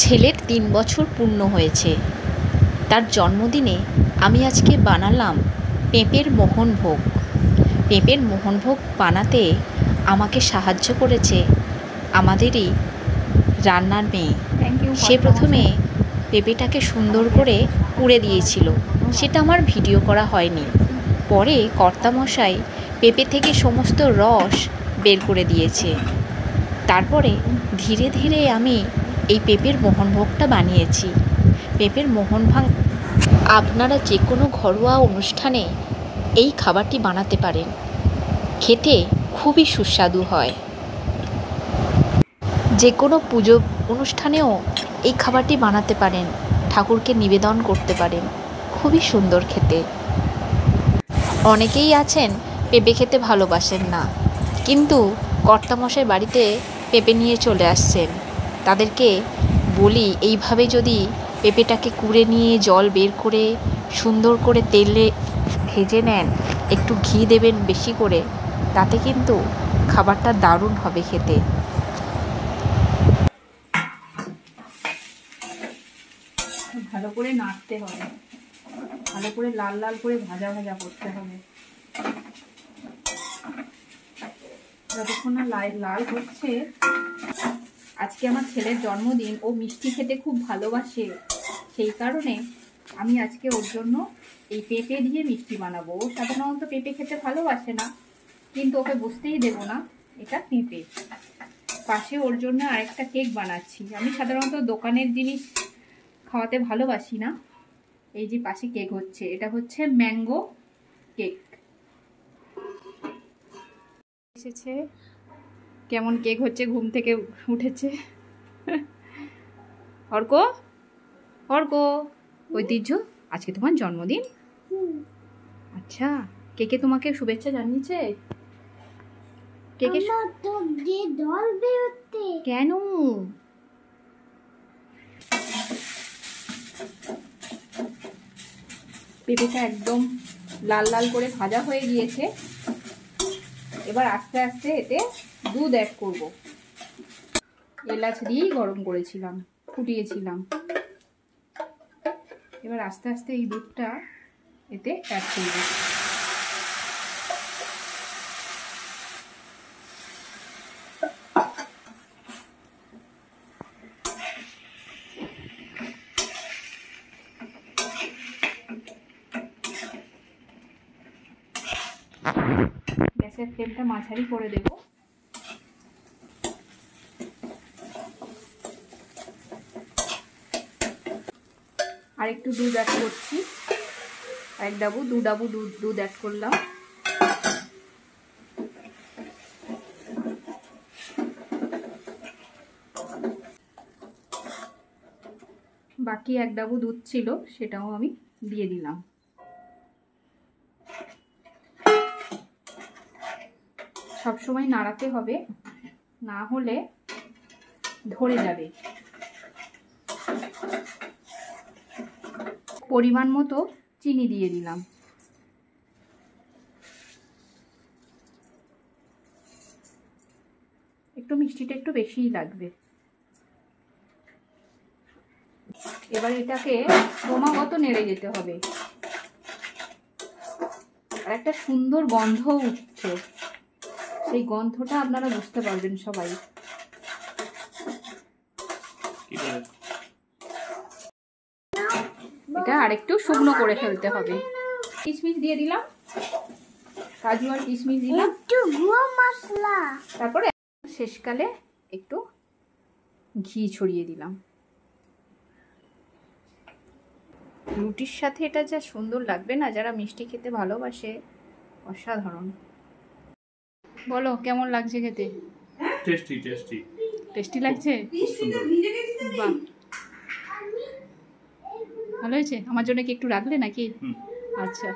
ছেলের ৩ বছর পূর্ণ হয়েছে। তার জন্মদিনে আমি আজকে বানালাম পেঁপের মোহনভোগ। পেঁপের মোহনভোগ বানাতে আমাকে সাহায্য করেছে আমাদেরই রান্নার মেয়ে। সে প্রথমে পেঁপেটাকে সুন্দর করে পুড়ে দিয়েছিল, সেটা আমার ভিডিও করা হয়নি। পরে কর্তামশাই পেঁপে থেকে সমস্ত রস বের করে দিয়েছে। তারপরে ধীরে ধীরে আমি এই পেঁপের মোহনভোগটা বানিয়েছি। পেঁপের মোহনভোগ আপনারা যে কোনো ঘরোয়া অনুষ্ঠানে এই খাবারটি বানাতে পারেন, খেতে খুবই সুস্বাদু হয়। যে কোনো পুজো অনুষ্ঠানেও এই খাবারটি বানাতে পারেন, ঠাকুরকে নিবেদন করতে পারেন, খুবই সুন্দর খেতে। অনেকেই আছেন পেঁপে খেতে ভালোবাসেন না, কিন্তু কর্তামশাই বাড়িতে পেঁপে নিয়ে চলে আসছেন। তাদেরকে বলি এইভাবে যদি পেঁপেটাকে কুড়ে নিয়ে জল বের করে সুন্দর করে তেলে ভেজে নেন, একটু ঘি দেবেন বেশি করে, তাতে কিন্তু খাবারটা দারুণ হবে খেতে। ভালো করে নাড়তে হবে, ভালো করে লাল লাল করে ভাজা ভাজা করতে হবে। যতক্ষণ না লাল হচ্ছে। আজকে আমার ছেলের জন্মদিন, ও মিষ্টি খেতে খুব ভালোবাসে, সেই কারণে আমি আজকে ওর জন্য এই পেঁপে দিয়ে মিষ্টি বানাবো। ও সাধারণত পেঁপে খেতে ভালোবাসে না, কিন্তু ওকে বুঝতেই দেবো না এটা পেঁপে। পাশে ওর জন্য আরেকটা কেক বানাচ্ছি। আমি সাধারণত দোকানের জিনিস খাওয়াতে ভালোবাসি না। এই যে পাশে কেক হচ্ছে, এটা হচ্ছে ম্যাঙ্গো কেক। এসেছে, কেমন কেক হচ্ছে, ঘুম থেকে উঠেছে। অর্ক, অর্ক, ঐতিহ্য, আজকে তোমার জন্মদিন? আচ্ছা, কেকে তোমাকে শুভেচ্ছা জানিয়েছে? কেকে কেন? পেঁপেটা একদম লাল লাল করে ভাজা হয়ে গিয়েছে। এবার আস্তে আস্তে এতে দুধ অ্যাড করব। এলাচ দিয়েই গরম করেছিলাম, ফুটিয়েছিলাম। এবার আস্তে আস্তে এই দুধটা এতে অ্যাড করব। গ্যাসের ফ্লেমটা মাঝারি করে দেব। আর একটু দুধ অ্যাড করছি, দু ডাবু দুধ অ্যাড করলাম। বাকি 1 ডাবু দুধ ছিল, সেটাও আমি দিয়ে দিলাম। সবসময় নাড়াতে হবে, না হলে ধরে যাবে। পরিমাণ মতো চিনি দিয়ে দিলাম। একটু মিষ্টিটা একটু বেশিই লাগবে। এবার এটাকে ক্রমাগত নেড়ে যেতে হবে। আর একটা সুন্দর গন্ধ উঠছে, সেই গন্ধটা আপনারা বুঝতে পারবেন সবাই। এটা আরেকটু শুকনো করে ফেলতে হবে। কিশমিশ দিয়ে দিলাম, কাজু আর কিশমিশ দিলাম, তারপরে শেষকালে একটু ঘি ছড়িয়ে দিলাম। রুটির সাথে এটা যা সুন্দর লাগবে না, যারা মিষ্টি খেতে ভালোবাসে, অসাধারণ। বলো কেমন লাগছে খেতে? টেস্টি টেস্টি টেস্টি লাগছে? বাহ, ভালো হয়েছে। আমার জন্য কি একটু রাখলে নাকি? আচ্ছা।